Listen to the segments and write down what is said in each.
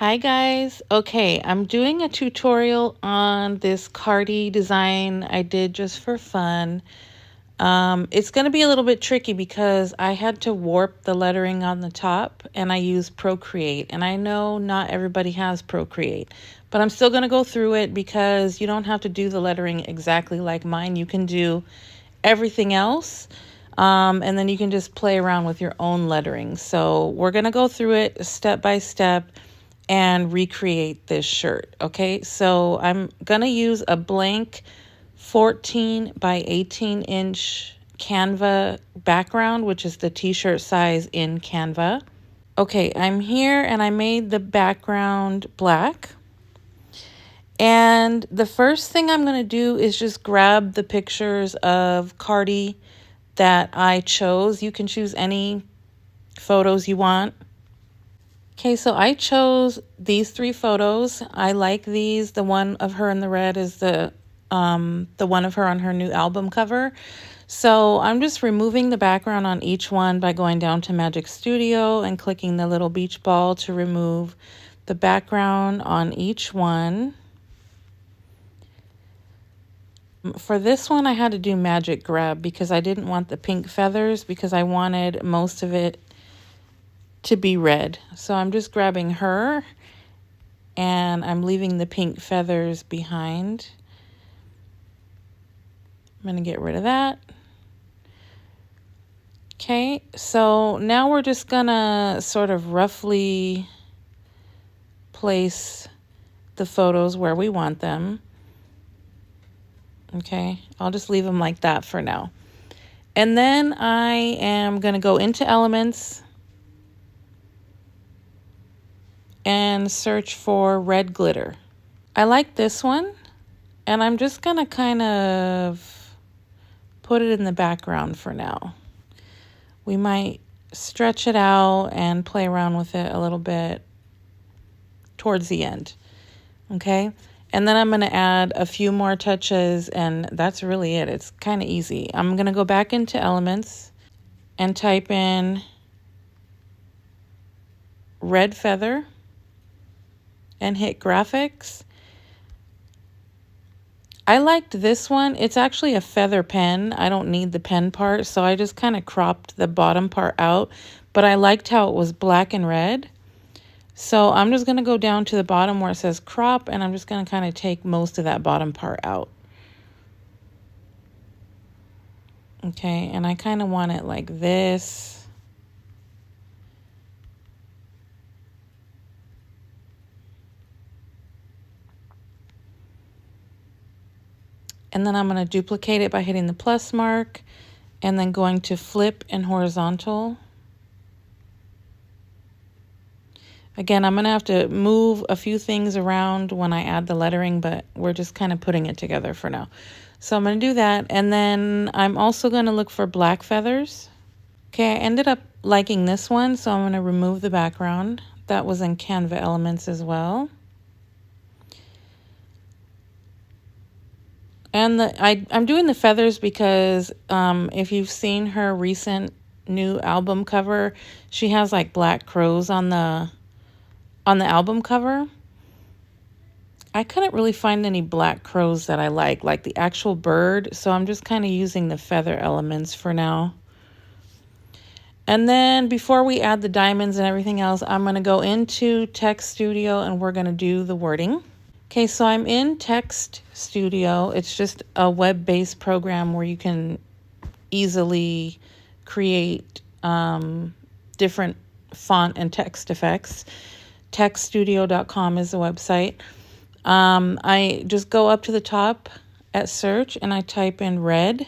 Hi guys. Okay, I'm doing a tutorial on this Cardi design I did just for fun. It's going to be a little bit tricky because I had to warp the lettering on the top and I used Procreate. And I know not everybody has Procreate, but I'm still going to go through it because you don't have to do the lettering exactly like mine. You can do everything else. And then you can just play around with your own lettering. So we're going to go through it step by step and recreate this shirt. Okay, so I'm gonna use a blank 14 by 18 inch Canva background, which is the t-shirt size in Canva. Okay, I'm here and I made the background black. And the first thing I'm gonna do is just grab the pictures of Cardi that I chose. You can choose any photos you want. Okay, so I chose these three photos. I like these. The one of her in the red is the one of her on her new album cover. So I'm just removing the background on each one by going down to Magic Studio and clicking the little beach ball to remove the background on each one. For this one, I had to do Magic Grab because I didn't want the pink feathers because I wanted most of it to be red. So I'm just grabbing her and I'm leaving the pink feathers behind. I'm going to get rid of that. Okay, so now we're just going to sort of roughly place the photos where we want them. Okay, I'll just leave them like that for now. And then I am going to go into Elements and search for red glitter. I like this one, and I'm just going to kind of put it in the background for now. We might stretch it out and play around with it a little bit towards the end. Okay, and then I'm going to add a few more touches, and that's really it. It's kind of easy. I'm going to go back into Elements and type in red feather and hit Graphics. I liked this one. It's actually a feather pen. I don't need the pen part, so I just kind of cropped the bottom part out, but I liked how it was black and red. So I'm just going to go down to the bottom where it says crop, and I'm just going to kind of take most of that bottom part out. Okay, and I kind of want it like this. And then I'm going to duplicate it by hitting the plus mark and then going to flip and horizontal. Again, I'm going to have to move a few things around when I add the lettering, but we're just kind of putting it together for now. So I'm going to do that. And then I'm also going to look for black feathers. Okay, I ended up liking this one, so I'm going to remove the background. That was in Canva Elements as well. And I'm doing the feathers because if you've seen her recent new album cover, she has like black crows on the album cover. I couldn't really find any black crows that I like the actual bird, so I'm just kind of using the feather elements for now. And then before we add the diamonds and everything else, I'm going to go into Text Studio and we're going to do the wording. Okay, so I'm in Text Studio. It's just a web-based program where you can easily create different font and text effects. Textstudio.com is the website. I just go up to the top at search and I type in red.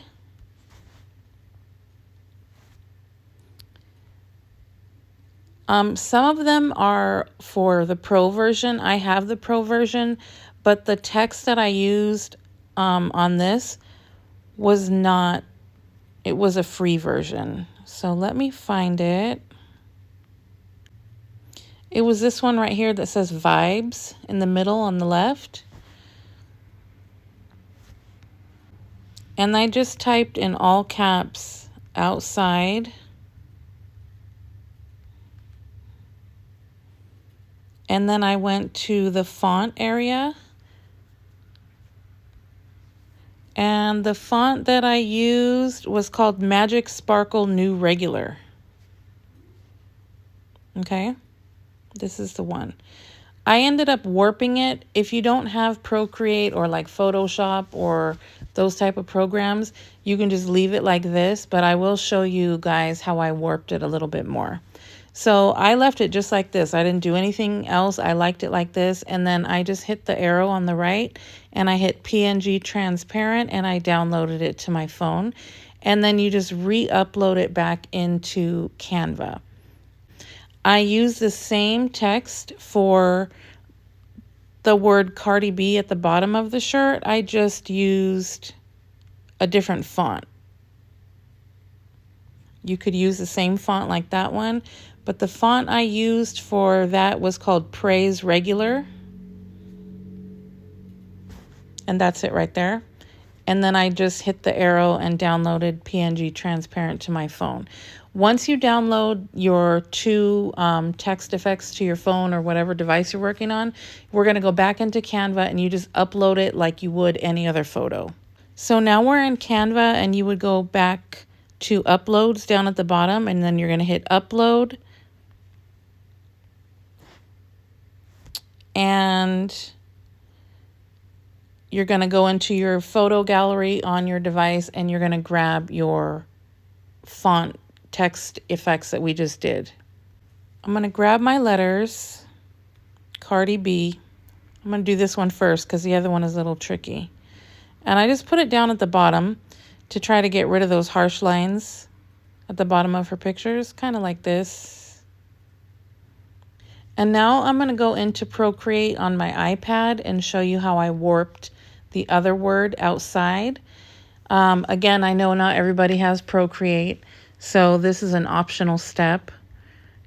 Some of them are for the pro version. I have the pro version, but the text that I used on this was not, it was a free version. So let me find it. It was this one right here that says vibes in the middle on the left. And I just typed in all caps outside. And then I went to the font area. And the font that I used was called Magic Sparkle New Regular. Okay, this is the one. I ended up warping it. If you don't have Procreate or like Photoshop or those type of programs, you can just leave it like this, but I will show you guys how I warped it a little bit more. So I left it just like this. I didn't do anything else. I liked it like this. And then I just hit the arrow on the right and I hit PNG transparent and I downloaded it to my phone. And then you just re-upload it back into Canva. I use the same text for the word Cardi B at the bottom of the shirt. I just used a different font. You could use the same font like that one, but the font I used for that was called Praise Regular. And that's it right there. And then I just hit the arrow and downloaded PNG transparent to my phone. Once you download your two text effects to your phone or whatever device you're working on, we're going to go back into Canva and you just upload it like you would any other photo. So now we're in Canva and you would go back to uploads down at the bottom and then you're going to hit upload. And you're going to go into your photo gallery on your device and you're going to grab your font text effects that we just did. I'm going to grab my letters, Cardi B. I'm going to do this one first because the other one is a little tricky. And I just put it down at the bottom to try to get rid of those harsh lines at the bottom of her pictures, kind of like this. And now I'm going to go into Procreate on my iPad and show you how I warped the other word outside. Again, I know not everybody has Procreate, so this is an optional step.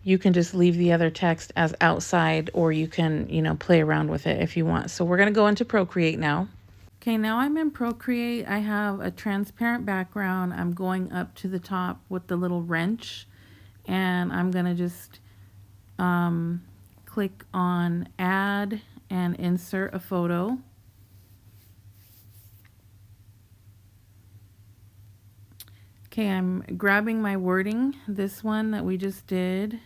You can just leave the other text as outside, or you can, play around with it if you want. So we're going to go into Procreate now. Okay, now I'm in Procreate. I have a transparent background. I'm going up to the top with the little wrench, and I'm going to just click on Add and Insert a Photo. Okay, I'm grabbing my wording, this one that we just did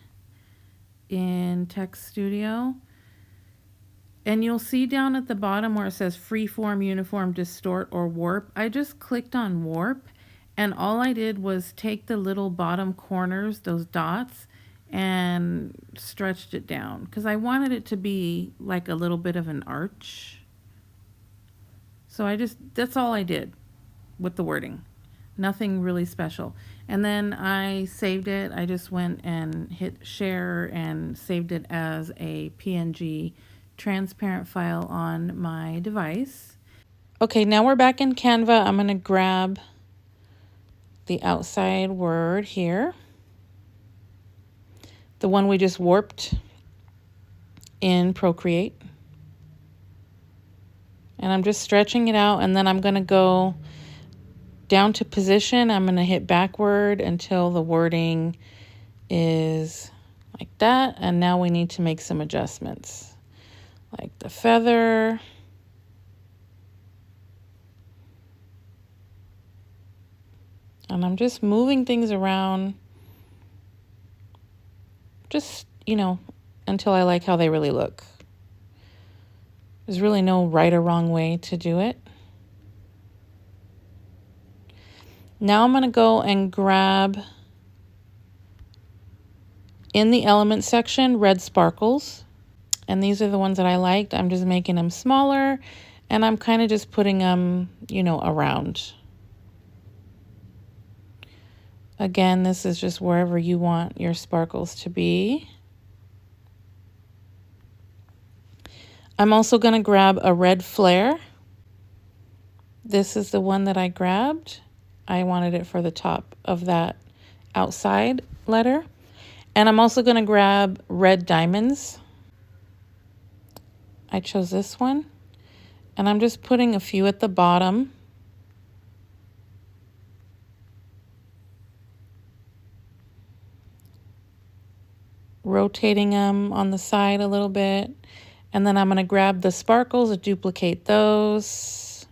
in Text Studio. And you'll see down at the bottom where it says Freeform, Uniform, Distort, or Warp. I just clicked on Warp, and all I did was take the little bottom corners, those dots, and stretched it down because I wanted it to be like a little bit of an arch. So that's all I did with the wording. Nothing really special. And then I saved it. I just went and hit share and saved it as a PNG transparent file on my device. Okay, now we're back in Canva. I'm going to grab the outside word here, the one we just warped in Procreate. And I'm just stretching it out, and then I'm going to go down to position. I'm going to hit backward until the wording is like that. And now we need to make some adjustments, like the feather. And I'm just moving things around, just, until I like how they really look. There's really no right or wrong way to do it. Now I'm going to go and grab, in the element section, red sparkles. And these are the ones that I liked. I'm just making them smaller, and I'm kind of just putting them, around. Again, this is just wherever you want your sparkles to be. I'm also going to grab a red flare. This is the one that I grabbed. I wanted it for the top of that outside letter. And I'm also going to grab red diamonds. I chose this one. And I'm just putting a few at the bottom. rotating them on the side a little bit. And then I'm going to grab the sparkles and duplicate those.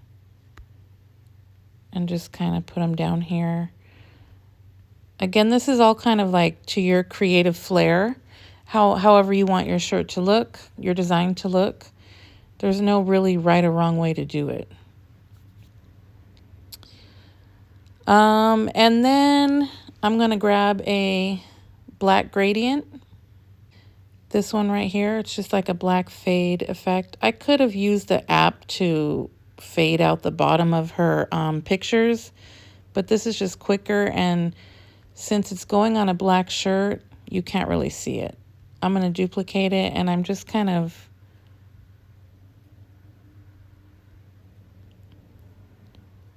And just kind of put them down here. Again, this is all kind of like to your creative flair. However you want your shirt to look, your design to look. There's no really right or wrong way to do it. And then I'm going to grab a black gradient. This one right here, it's just like a black fade effect. I could have used the app to fade out the bottom of her pictures, but this is just quicker, and since it's going on a black shirt, you can't really see it. I'm going to duplicate it, and I'm just kind of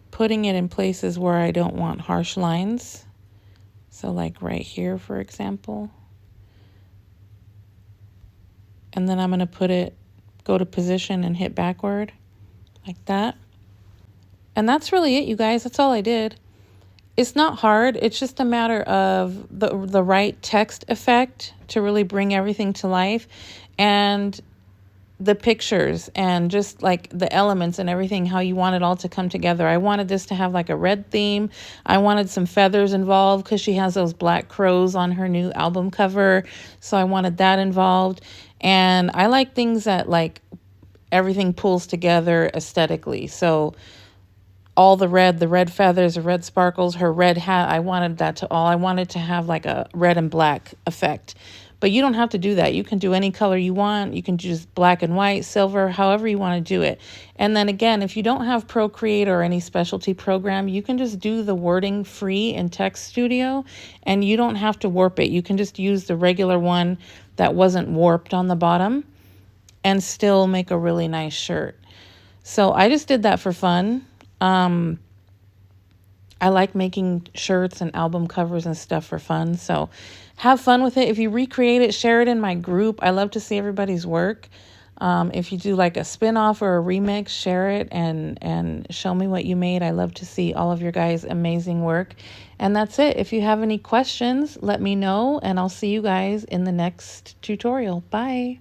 putting it in places where I don't want harsh lines. So like right here, for example. And then I'm going to put it, go to position and hit backward like that. And that's really it, you guys. That's all I did. It's not hard. It's just a matter of the right text effect to really bring everything to life, and the pictures and just like the elements and everything, how you want it all to come together. I wanted this to have like a red theme. I wanted some feathers involved because she has those black crows on her new album cover. So I wanted that involved. And I like things that like everything pulls together aesthetically. So all the red feathers, the red sparkles, her red hat, I wanted to have like a red and black effect. But you don't have to do that. You can do any color you want. You can just black and white, silver, however you want to do it. And then again, if you don't have Procreate or any specialty program, you can just do the wording free in Text Studio, and you don't have to warp it. You can just use the regular one that wasn't warped on the bottom and still make a really nice shirt. So I just did that for fun. I like making shirts and album covers and stuff for fun. So have fun with it. If you recreate it, share it in my group. I love to see everybody's work. If you do like a spin-off or a remix, share it and show me what you made. I love to see all of your guys' amazing work. And that's it. If you have any questions, let me know, and I'll see you guys in the next tutorial. Bye.